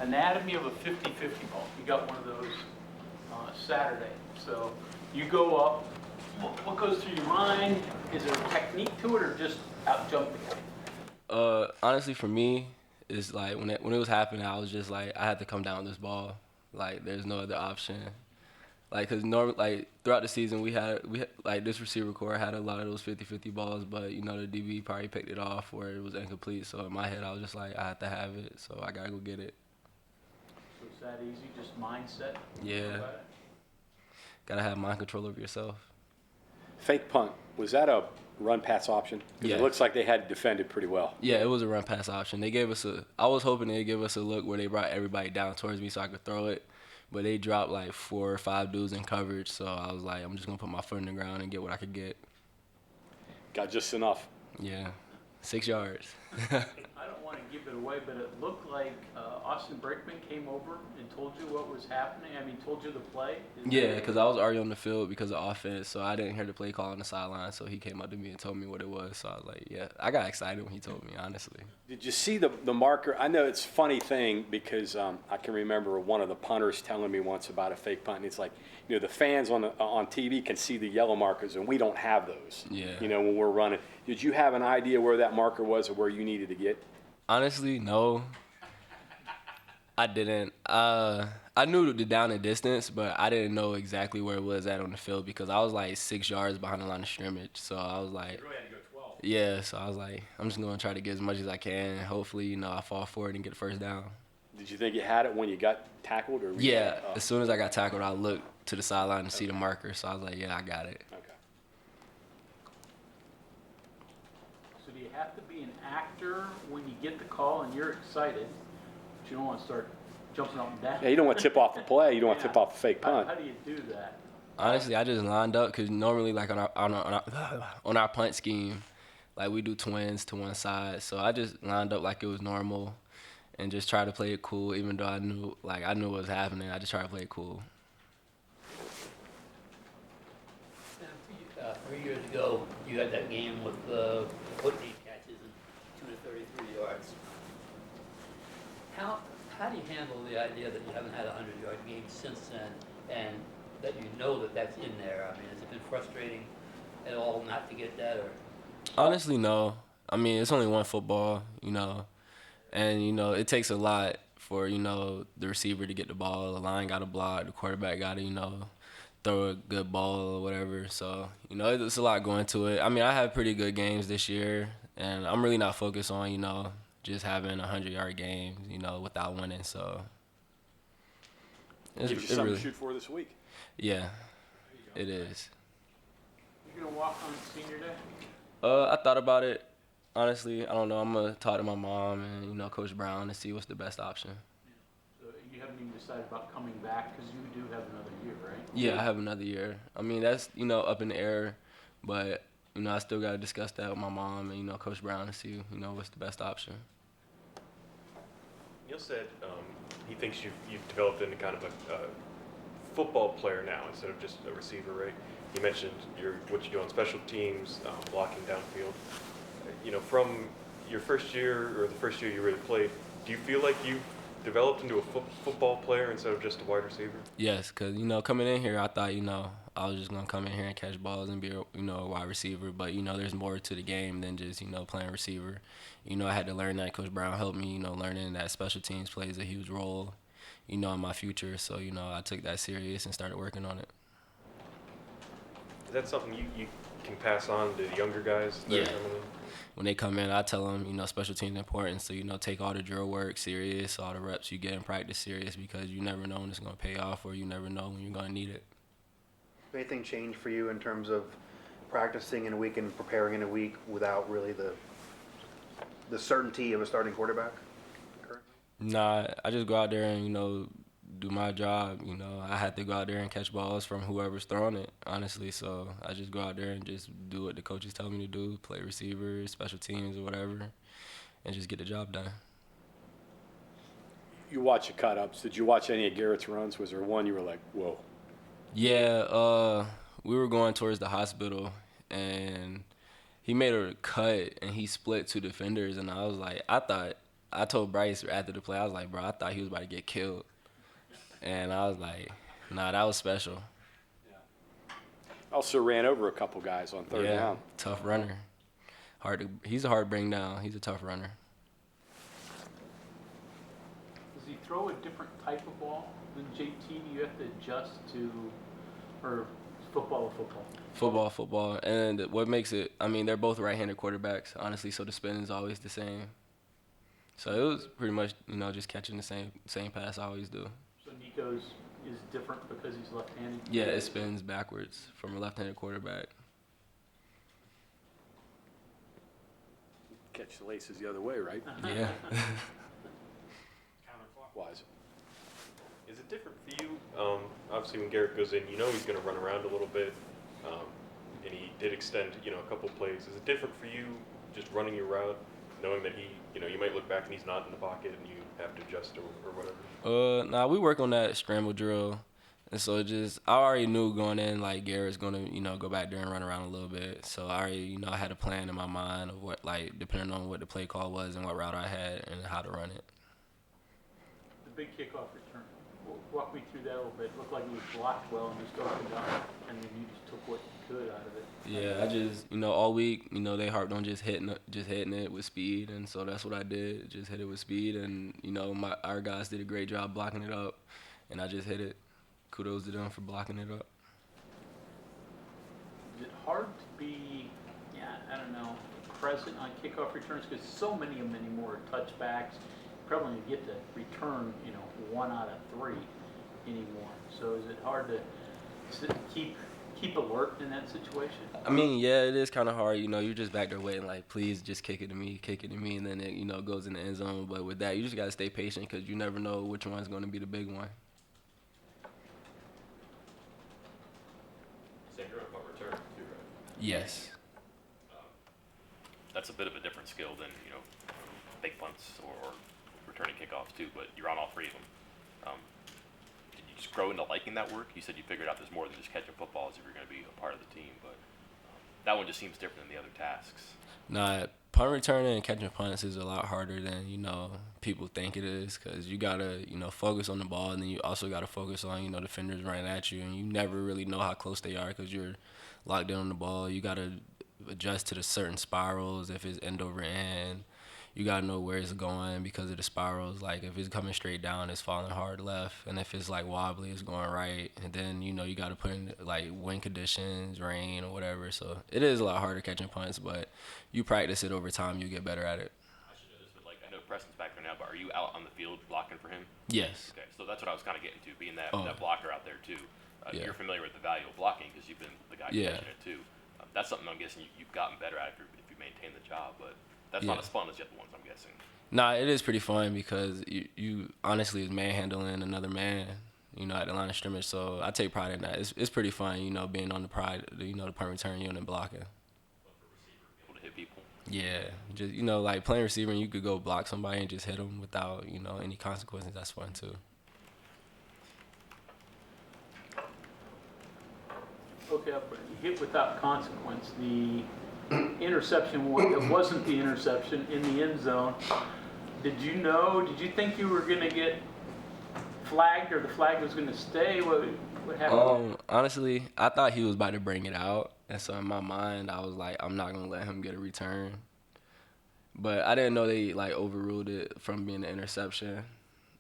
anatomy of a 50-50 ball. You got one of those Saturday. So you go up. What goes through your mind? Is there a technique to it, or just out jumping? Honestly, for me, it's like when it was happening, I was just like, I had to come down with this ball. Like, there's no other option. Like, cause normally, like throughout the season, we had like this receiver core had a lot of those 50-50 balls, but you know the DB probably picked it off or it was incomplete. So in my head, I was just like, I have to have it, so I gotta go get it. So it's that easy, just mindset. Yeah. Gotta have mind control over yourself. Fake punt, was that a run-pass option? Because Yeah. it looks like they had defended pretty well. Yeah, it was a run-pass option. They gave us I was hoping they'd give us a look where they brought everybody down towards me so I could throw it, but they dropped like 4 or 5 dudes in coverage, so I was like, I'm just going to put my foot in the ground and get what I could get. Got just enough. Yeah, 6 yards. I don't want to give it away, but it looked like Austin Brakeman came over and told you what was happening. I mean, told you the play. Yeah, because I was already on the field because of offense, so I didn't hear the play call on the sideline. So he came up to me and told me what it was. So I was like, yeah, I got excited when he told me, honestly. Did you see the marker? I know it's a funny thing because I can remember one of the punters telling me once about a fake punt. And it's like, you know, the fans on TV can see the yellow markers, and we don't have those. Yeah. You know, when we're running. Did you have an idea where that marker was or where you needed to get? Honestly, no. I didn't. I knew the down and distance, but I didn't know exactly where it was at on the field because I was like 6 yards behind the line of scrimmage. So I was like, You really had to go 12. yeah. So I was like, I'm just gonna try to get as much as I can. Hopefully, you know, I fall for it and get the first down. Did you think you had it when you got tackled? Or Yeah. As soon as I got tackled, I looked to the sideline to see the marker. So I was like, yeah, I got it. Okay. So do you have to be an actor when you get the call and you're excited, but you don't want to start jumping up and down? Yeah, you don't want to tip off the play. You don't want to tip off the fake punt. How do you do that? Honestly, I just lined up because normally, like on our punt scheme, like we do twins to one side. So I just lined up like it was normal, and just try to play it cool. Even though I knew what was happening, I just try to play it cool. 3 years ago, you had that game with 48 catches and 2 to 33 yards. How do you handle the idea that you haven't had a 100-yard game since then, and that you know that that's in there? I mean, has it been frustrating at all not to get that? Or? Honestly, no. I mean, it's only one football, you know, and, you know, it takes a lot for, you know, the receiver to get the ball. The line got to block. The quarterback got to, you know, throw a good ball or whatever. So, you know, it's a lot going to it. I mean, I had pretty good games this year, and I'm really not focused on, you know, just having 100-yard games, you know, without winning. So Gives you something to shoot for this week. Yeah, it is. You gonna walk on senior day? I thought about it. Honestly, I don't know. I'm gonna talk to my mom and, you know, Coach Brown and see what's the best option. So you haven't even decided about coming back because you do have another year, right? Yeah, I have another year. I mean, that's, you know, up in the air, but, you know, I still got to discuss that with my mom and, you know, Coach Brown and see, you know, what's the best option. Neil said he thinks you've developed into kind of a football player now instead of just a receiver, right? You mentioned what you do on special teams, blocking downfield. You know, from your first year or the first year you really played, do you feel like you developed into a football player instead of just a wide receiver? Yes, because, you know, coming in here, I thought, you know, I was just going to come in here and catch balls and be, you know, a wide receiver. But, you know, there's more to the game than just, you know, playing receiver. You know, I had to learn that. Coach Brown helped me, you know, learning that special teams plays a huge role, you know, in my future. So, you know, I took that serious and started working on it. Is that something you can pass on to the younger guys? Yeah. When they come in, I tell them, you know, special teams important. So, you know, take all the drill work serious, all the reps you get in practice serious, because you never know when it's going to pay off or you never know when you're going to need it. Anything change for you in terms of practicing in a week and preparing in a week without really the certainty of a starting quarterback currently? Nah, I just go out there and, you know, do my job. You know, I had to go out there and catch balls from whoever's throwing it, honestly. So I just go out there and just do what the coaches tell me to do, play receiver, special teams or whatever, and just get the job done. You watch the cut-ups. Did you watch any of Garrett's runs? Was there one you were like, whoa? Yeah, we were going towards the hospital, and he made a cut, and he split 2 defenders, and I I told Bryce after the play, I was like, bro, I thought he was about to get killed. And I was like, nah, that was special. Also ran over a couple guys on third down. Tough runner. He's hard to bring down. He's a tough runner. Does he throw a different type of ball than JT? Do you have to adjust to, or football? Football. And what makes it, I mean, they're both right-handed quarterbacks, honestly, so the spin is always the same. So it was pretty much, just catching the same pass I always do. So Nico's is different because he's left-handed? Yeah, it spins backwards from a left-handed quarterback. Catch the laces the other way, right? Yeah. Counterclockwise. Is it different for you? Obviously, when Garrett goes in, you know he's going to run around a little bit, and he did extend, a couple plays. Is it different for you just running your route, knowing that he, you might look back and he's not in the pocket and you have to adjust or whatever? Nah, we work on that scramble drill. And so I already knew going in, like, Garrett's going to, go back there and run around a little bit. So I already, I had a plan in my mind of what, like, depending on what the play call was and what route I had and how to run it. The big kickoff return. Walk me through that a little bit. It looked like it was blocked well and just opened up, and then you just took what you could out of it. Yeah, I just, all week, they harped on just hitting it with speed, and so that's what I did. Just hit it with speed, and, our guys did a great job blocking it up, and I just hit it. Kudos to them for blocking it up. Is it hard to be, present on kickoff returns? Because so many of them anymore are touchbacks. You probably only get to return, 1 out of 3 anymore. So is it hard to keep alert in that situation? I mean, yeah, it is kind of hard. You're just back there waiting, like, please just kick it to me, and then it, goes in the end zone. But with that, you just got to stay patient because you never know which one's going to be the big one. Yes. That's a bit of a different skill than, fake punts or returning kickoffs too, but you're on all 3 of them. Did you just grow into liking that work? You said you figured out there's more than just catching footballs if you're going to be a part of the team, but that one just seems different than the other tasks. Nah, punt returning and catching punts is a lot harder than, people think it is because you got to, focus on the ball, and then you also got to focus on, defenders running at you, and you never really know how close they are because you're locked in on the ball. You got to adjust to the certain spirals. If it's end over end, you got to know where it's going because of the spirals. Like, if it's coming straight down, it's falling hard left, and if it's, like, wobbly, it's going right. And then, you got to put in, like, wind conditions, rain, or whatever. So it is a lot harder catching punts, but you practice it over time, you get better at it. I should know this, but, I know Preston's back there now, but are you out on the field blocking for him? Yes. Okay, so that's what I was kind of getting to, being that blocker out there too. Yeah. You're familiar with the value of blocking because you've been the guy catching it too. That's something I'm guessing you've gotten better at if you maintain the job, but that's not as fun as the other ones, I'm guessing. Nah, it is pretty fun because you honestly is manhandling another man, at the line of scrimmage. So I take pride in that. It's pretty fun, being on the the punt return unit and blocking. Able to hit people. Yeah, just like playing receiver, and you could go block somebody and just hit them without any consequences. That's fun too. Okay, hit without consequence. The interception, it wasn't the interception in the end zone. Did you think you were going to get flagged or the flag was going to stay? What happened? Honestly, I thought he was about to bring it out. And so in my mind, I was like, I'm not going to let him get a return. But I didn't know they, like, overruled it from being an interception.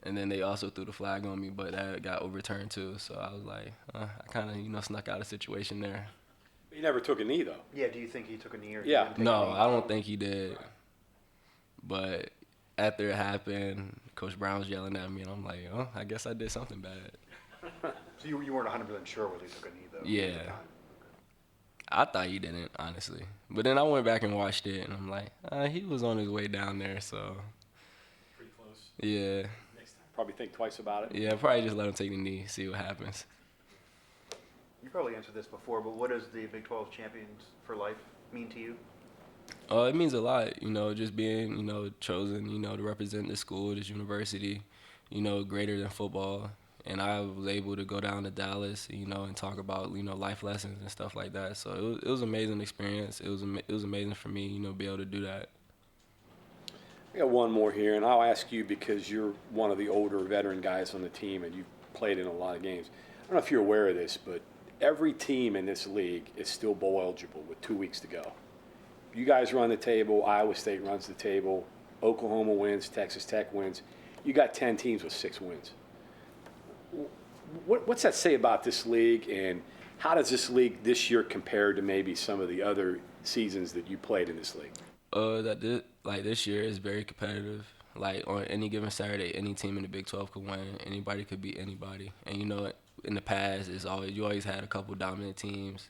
And then they also threw the flag on me, but that got overturned too. So I was like, I kind of, snuck out of the situation there. He never took a knee, though. Yeah, do you think he took a knee or Yeah. he didn't take No, a knee? I don't think he did. But after it happened, Coach Brown was yelling at me, and I'm like, I guess I did something bad. So you weren't 100% sure whether he took a knee, though? Yeah. at the time? I thought he didn't, honestly. But then I went back and watched it, and I'm like, he was on his way down there, so. Pretty close. Yeah. Probably think twice about it. Yeah, probably just let him take the knee, see what happens. You probably answered this before, but what does the Big 12 champions for life mean to you? It means a lot, just being, chosen, to represent this school, this university, greater than football. And I was able to go down to Dallas, and talk about, life lessons and stuff like that. So it was an amazing experience. It was amazing for me, be able to do that. I got one more here, and I'll ask you because you're one of the older veteran guys on the team and you've played in a lot of games. I don't know if you're aware of this, but every team in this league is still bowl eligible with 2 weeks to go. You guys run the table, Iowa State runs the table, Oklahoma wins, Texas Tech wins. You got 10 teams with 6 wins. What's that say about this league, and how does this league this year compare to maybe some of the other seasons that you played in this league? This year is very competitive. Like on any given Saturday, any team in the Big 12 could win. Anybody could beat anybody. And in the past, you always had a couple dominant teams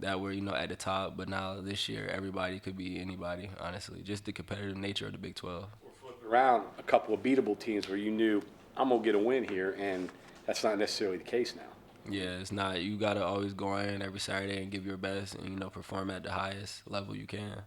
that were at the top. But now this year, everybody could beat anybody. Honestly, just the competitive nature of the Big 12. We're flipping around a couple of beatable teams where you knew I'm gonna get a win here, and that's not necessarily the case now. Yeah, it's not. You gotta always go in every Saturday and give your best and perform at the highest level you can.